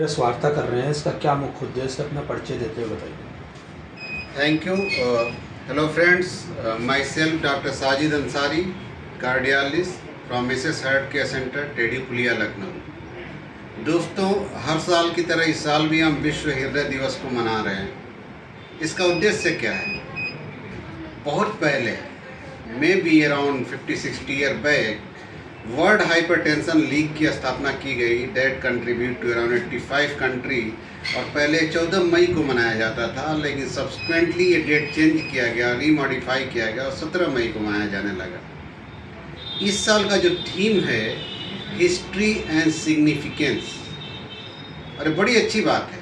Press वार्ता कर रहे हैं, इसका क्या मुख्य उद्देश्य, अपना परिचय देते हुए बताइए। Thank you. Hello friends, myself Dr. Sajid Ansari, cardiologist from Mrs. Heart Care Center, teddy पुलिया, लखनऊ। दोस्तों, हर साल की तरह इस साल भी हम विश्व हृदय दिवस को मना रहे हैं। इसका उद्देश्य क्या है? बहुत पहले, maybe around 50-60 year back, world hypertension league की स्थापना की गई, that contribute to around 85 country, और पहले 14 मई को मनाया जाता था, लेकिन सब्सिक्वेंटली ये डेट चेंज किया गया, रीमॉडिफाई किया गया और 17 मई को मनाया जाने लगा। इस साल का जो थीम है, हिस्ट्री एंड सिग्निफिकेंस, और बड़ी अच्छी बात है,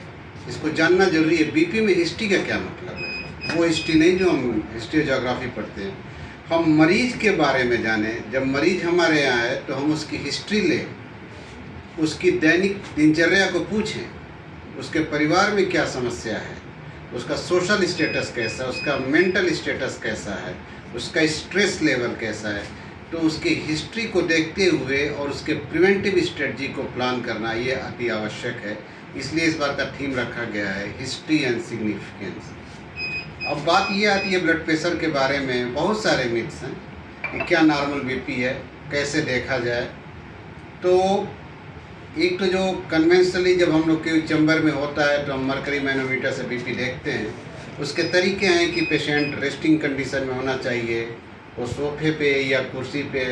इसको जानना जरूरी है। बीपी में हिस्ट्री का क्या मतलब है? वो हिस्ट्री नहीं जो हम हिस्ट्री ज्योग्राफी पढ़ते हैं। हम मरीज के बारे में जानें। जब मरीज हमारे यहाँ आए तो हम उसकी हिस्ट्री लें, उसकी दैनिक दिनचर्या को पूछें, उसके परिवार में क्या समस्या है, उसका सोशल स्टेटस कैसा है, उसका मेंटल स्टेटस कैसा है, उसका स्ट्रेस लेवल कैसा है। तो उसकी हिस्ट्री को देखते हुए और उसके प्रिवेंटिव स्ट्रेटजी को प्लान करना ये अति आवश्यक है। इसलिए इस बार का थीम रखा गया है हिस्ट्री एंड सिग्निफिकेंस। अब बात ये आती है ब्लड प्रेशर के बारे में। बहुत सारे मिथ्स हैं कि क्या नॉर्मल बीपी है, कैसे देखा जाए। तो एक तो जो कन्वेंशनली जब हम लोग के चैम्बर में होता है तो हम मरकरी मैनोमीटर से बीपी देखते हैं। उसके तरीके हैं कि पेशेंट रेस्टिंग कंडीशन में होना चाहिए, वो सोफे पे या कुर्सी पे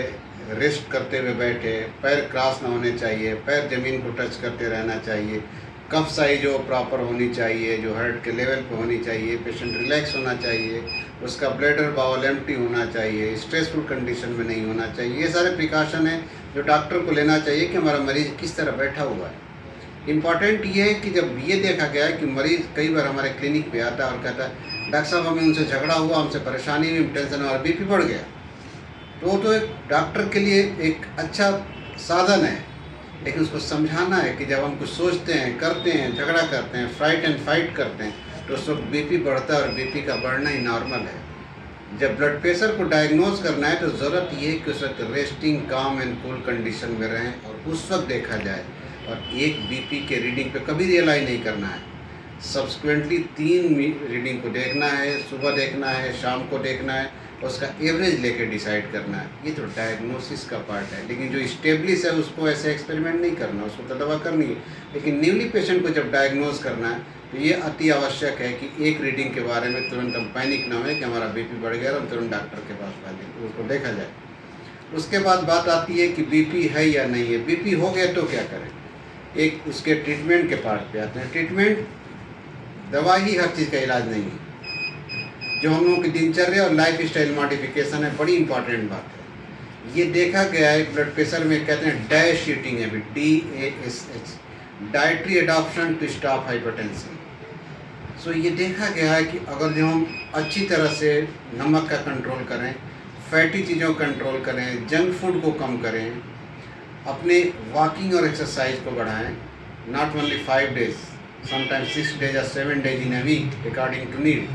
रेस्ट करते हुए बैठे, पैर क्रॉस ना होने चाहिए, पैर ज़मीन को टच करते रहना चाहिए, कफ साइज जो प्रॉपर होनी चाहिए, जो हार्ट के लेवल पे होनी चाहिए, पेशेंट रिलैक्स होना चाहिए, उसका ब्लैडर बाउल एम्प्टी होना चाहिए, स्ट्रेसफुल कंडीशन में नहीं होना चाहिए। ये सारे प्रिकॉशन हैं जो डॉक्टर को लेना चाहिए कि हमारा मरीज़ किस तरह बैठा हुआ है। इम्पॉर्टेंट ये है कि जब ये देखा गया है कि मरीज़ कई बार हमारे क्लिनिक पे आता है और कहता है डॉक्टर साहब हमें उनसे झगड़ा हुआ, हमसे परेशानी हुई, टेंशन और बीपी बढ़ गया, तो एक डॉक्टर के लिए एक अच्छा साधन है। लेकिन उसको समझाना है कि जब हम कुछ सोचते हैं, करते हैं, झगड़ा करते हैं, फाइट एंड फाइट करते हैं, तो उस वक्त बीपी बढ़ता है और बीपी का बढ़ना ही नॉर्मल है। जब ब्लड प्रेशर को डायग्नोज करना है तो ज़रूरत ये है कि उस वक्त रेस्टिंग, काम एंड कूल कंडीशन में रहें और उस वक्त देखा जाए। और एक बीपी के रीडिंग पे कभी रियलाइज नहीं करना है, सब्सिक्वेंटली 3 रीडिंग को देखना है, सुबह देखना है, शाम को देखना है, उसका एवरेज लेके डिसाइड करना है। ये तो डायग्नोसिस का पार्ट है। लेकिन जो स्टेब्लिश है उसको ऐसे एक्सपेरिमेंट नहीं करना, उसको तो दवा करनी है। लेकिन न्यूली पेशेंट को जब डायग्नोज करना है तो ये अति आवश्यक है कि एक रीडिंग के बारे में तुरंत हम पैनिक ना हो कि हमारा बीपी बढ़ गया और हम तुरंत डॉक्टर के पास भागें, तो उसको देखा जाए। उसके बाद बात आती है कि बीपी है या नहीं है। बीपी हो गया तो क्या करें? एक उसके ट्रीटमेंट के पार्ट पे आते हैं। ट्रीटमेंट, दवा ही हर चीज़ का इलाज नहीं है। जो हम लोगों की दिनचर्या और लाइफ स्टाइल मॉडिफिकेशन है, बड़ी इंपॉर्टेंट बात है। ये देखा गया है ब्लड प्रेशर में, कहते हैं DASH eating habit, DASH, dietary adoption to stop hypertension. So ये देखा गया है कि अगर जो हम अच्छी तरह से नमक का कंट्रोल करें, फैटी चीज़ों को कंट्रोल करें, जंक फूड को कम करें, अपने वॉकिंग और एक्सरसाइज को बढ़ाएं, not only 5 days, sometimes 6 days या 7 days in a week according to need,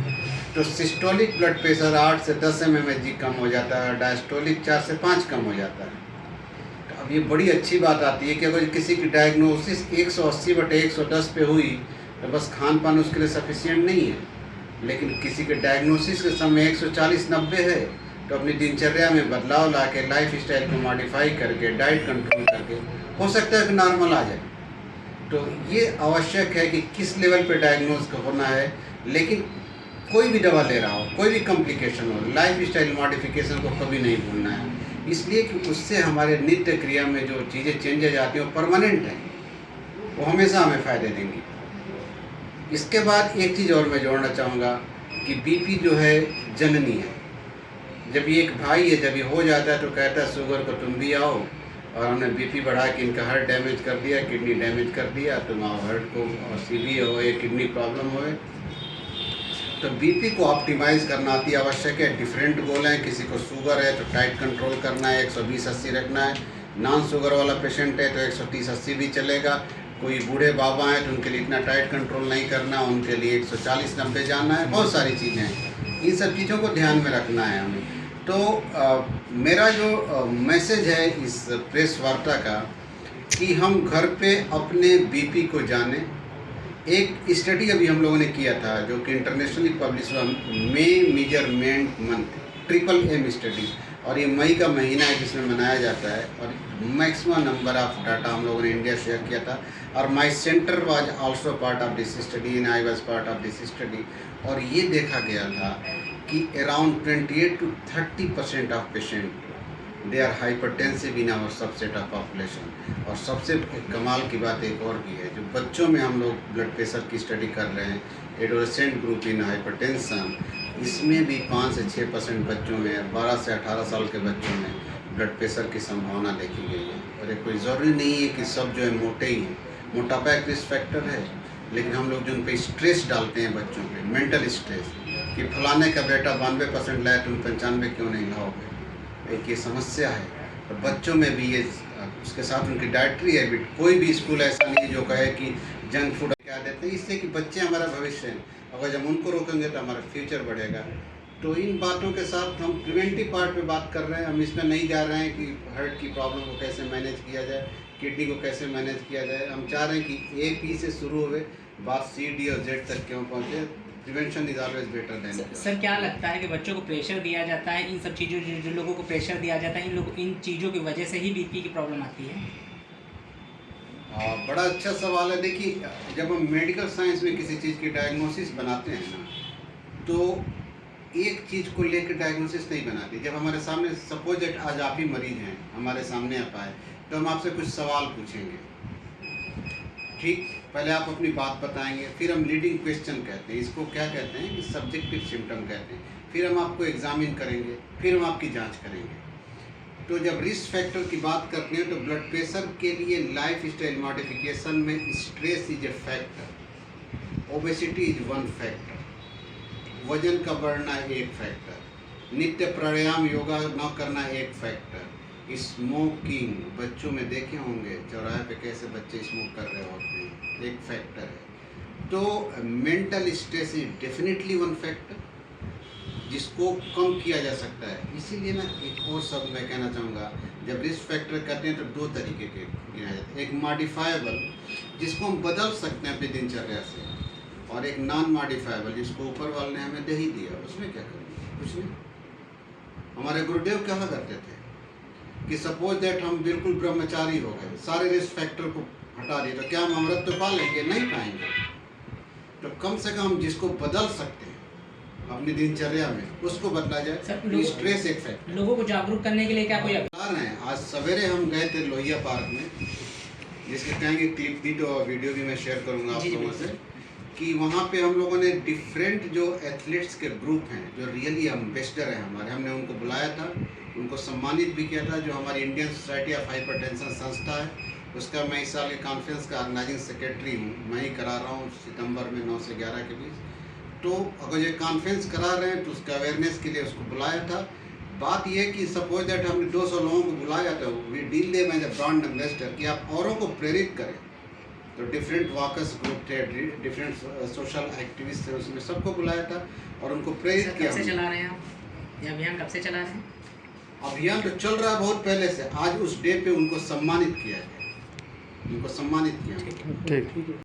तो सिस्टोलिक ब्लड प्रेशर 8 से 10 mmHg कम हो जाता है, डायस्टोलिक 4 से 5 कम हो जाता है। तो अब ये बड़ी अच्छी बात आती है कि अगर किसी की डायग्नोसिस 180/110 पे हुई तो बस खान पान उसके लिए सफिशिएंट नहीं है। लेकिन किसी के डायग्नोसिस के समय 140/90 है तो अपनी दिनचर्या में बदलाव ला के, लाइफ स्टाइल को मॉडिफाई करके, डाइट कंट्रोल करके हो सकता है कि नॉर्मल आ जाए। तो ये आवश्यक है कि किस लेवल पे डायग्नोज होना है। लेकिन कोई भी दवा ले रहा हो, कोई भी कॉम्प्लिकेशन हो, लाइफ स्टाइल मॉडिफिकेशन को कभी नहीं भूलना है। इसलिए कि उससे हमारे नित्य क्रिया में जो चीज़ें चेंजेज आती हैं वो परमानेंट हैं, वो हमेशा हमें फ़ायदे देंगी। इसके बाद एक चीज़ और मैं जोड़ना चाहूँगा कि बीपी जो है जननी है। जब ये एक भाई है, जब ये हो जाता है तो कहता है शुगर को तुम भी आओ, और हमने बीपी बढ़ा के इनका हार्ट डैमेज कर दिया, किडनी डैमेज कर दिया, तुम आओ हार्ट को सीवी हो या किडनी प्रॉब्लम हो। तो बीपी को ऑप्टिमाइज़ करना अति आवश्यक है। डिफरेंट गोल हैं। किसी को शुगर है तो टाइट कंट्रोल करना है, 120/80 रखना है। नॉन शुगर वाला पेशेंट है तो 130/80 भी चलेगा। कोई बूढ़े बाबा हैं तो उनके लिए इतना टाइट कंट्रोल नहीं करना, उनके लिए 140/90 जाना है। बहुत सारी चीज़ें हैं, इन सब चीज़ों को ध्यान में रखना है हमें। तो मेरा जो मैसेज है इस प्रेस वार्ता का कि हम घर पे अपने बीपी को जाने। एक स्टडी अभी हम लोगों ने किया था जो कि इंटरनेशनली पब्लिश हुआ, May measurement month, triple M study, और ये मई का महीना है जिसमें मनाया जाता है, और मैक्सिमम नंबर ऑफ डाटा हम लोगों ने इंडिया शेयर किया था, और my centre was also part of this study and I was part of this study. और ये देखा गया था कि around 28 to 30% of patient they are hypertensive in our subset of population. और सबसे कमाल की बात एक और भी है, जो बच्चों में हम लोग ब्लड प्रेशर की स्टडी कर रहे हैं, एडोलेसेंट ग्रुप इन हाइपरटेंशन, इसमें भी 5 से 6% बच्चों में, 12 से 18 साल के बच्चों में ब्लड प्रेशर की संभावना देखी गई है। और ये कोई ज़रूरी नहीं है कि सब जो है मोटे ही हैं, मोटापा एक रिस्क फैक्टर है, लेकिन हम लोग जो उन पर स्ट्रेस डालते हैं बच्चों पे, मेंटल स्ट्रेस, कि फलाने का बेटा 92% लाया तुम 95 क्यों नहीं लाओगे, एक ये समस्या है। और बच्चों में भी ये, उसके साथ उनकी डाइटरी हैबिट, कोई भी स्कूल ऐसा नहीं जो कहे कि जंक फूड क्या देते हैं, इससे कि बच्चे हमारा भविष्य हैं, अगर जब उनको रोकेंगे तो हमारा फ्यूचर बढ़ेगा। तो इन बातों के साथ हम प्रिवेंटिव पार्ट पे बात कर रहे हैं, हम इसमें नहीं जा रहे हैं कि हार्ट की प्रॉब्लम को कैसे मैनेज किया जाए, किडनी को कैसे मैनेज किया जाए। हम चाह रहे हैं कि ए पी से शुरू हुए बात सी डी और जेड तक क्यों पहुँचे। Prevention is always better than. Sir क्या लगता है कि बच्चों को प्रेशर दिया जाता है, इन सब चीज़ों जो लोगों को प्रेशर दिया जाता है, इन चीज़ों की वजह से ही बीपी की प्रॉब्लम आती है? बड़ा अच्छा सवाल है। देखिए, जब हम मेडिकल साइंस में किसी चीज़ की डायग्नोसिस बनाते हैं ना, तो एक चीज़ को लेकर डायग्नोसिस नहीं बनाती। जब हमारे सामने सपोज दैट आज आप ही मरीज हैं, हमारे सामने आप आए, तो हम आपसे कुछ सवाल पूछेंगे, ठीक, पहले आप अपनी बात बताएंगे, फिर हम लीडिंग क्वेश्चन कहते हैं, इसको क्या कहते हैं कि सब्जेक्टिव सिम्टम कहते हैं, फिर हम आपको एग्जामिन करेंगे, फिर हम आपकी जांच करेंगे। तो जब रिस्क फैक्टर की बात करते हैं तो ब्लड प्रेशर के लिए लाइफ स्टाइल मॉडिफिकेशन में stress is a factor, obesity is one factor, वजन का बढ़ना एक फैक्टर, नित्य प्राणायाम योगा न करना एक फैक्टर, स्मोकिंग, बच्चों में देखे होंगे चौराहे पे कैसे बच्चे स्मोक कर रहे होते हैं, एक फैक्टर है। तो mental stress is definitely one factor जिसको कम किया जा सकता है। इसीलिए ना एक और शब्द मैं कहना चाहूँगा, जब रिस्क फैक्टर कहते हैं तो दो तरीके के गिना जाता है, एक मॉडिफाइबल जिसको हम बदल सकते हैं अपनी दिनचर्या से, और एक नॉन मॉडिफाइबल जिसको ऊपर वाले ने हमें दे ही दिया, उसमें क्या करेंगे, कुछ नहीं। हमारे गुरुदेव कहा करते थे कि सपोज दैट हम बिल्कुल ब्रह्मचारी हो गए, सारे रिस्क फैक्टर को हटा दिए, तो क्या हम अमृत तो पा लेंगे? नहीं पाएंगे। तो कम से कम जिसको बदल सकते हैं अपनी दिनचर्या में, उसको बदला जाए। स्ट्रेस एक फैक्टर। लोगों को जागरूक करने के लिए क्या कोई बता रहे हैं, आज सवेरे हम गए थे लोहिया पार्क में, जिसके कहेंगे क्लिप भी तो वीडियो भी मैं शेयर करूंगा आप लोगों से, कि वहाँ पे हम लोगों ने डिफरेंट जो एथलीट्स के ग्रुप हैं जो रियली एम्बेसडर हैं हमारे, हमने उनको बुलाया था, उनको सम्मानित भी किया था। जो हमारी इंडियन सोसाइटी ऑफ हाइपरटेंशन संस्था है, उसका मैं इस साल के कॉन्फ्रेंस का ऑर्गेनाइजिंग सेक्रेटरी हूँ, मैं ही करा रहा हूँ सितंबर में 9 से 11 के बीच। तो अगर ये कॉन्फ्रेंस करा रहे हैं तो उसका अवेयरनेस के लिए उसको बुलाया था। बात यह कि सपोज दैट हमने 200 लोगों को बुलाया था, we deal them as a brand ambassador, कि आप औरों को प्रेरित करें। तो डिफरेंट वॉकर्स ग्रुप थे, डिफरेंट सोशल एक्टिविस्ट थे, उसमें सबको बुलाया था और उनको प्रेरित किया। कब से चला रहे हैं आप ये अभियान, कब से चला रहे हैं? अभियान तो चल रहा है बहुत पहले से। आज उस डे पे उनको सम्मानित किया गया, उनको सम्मानित किया। ठीक।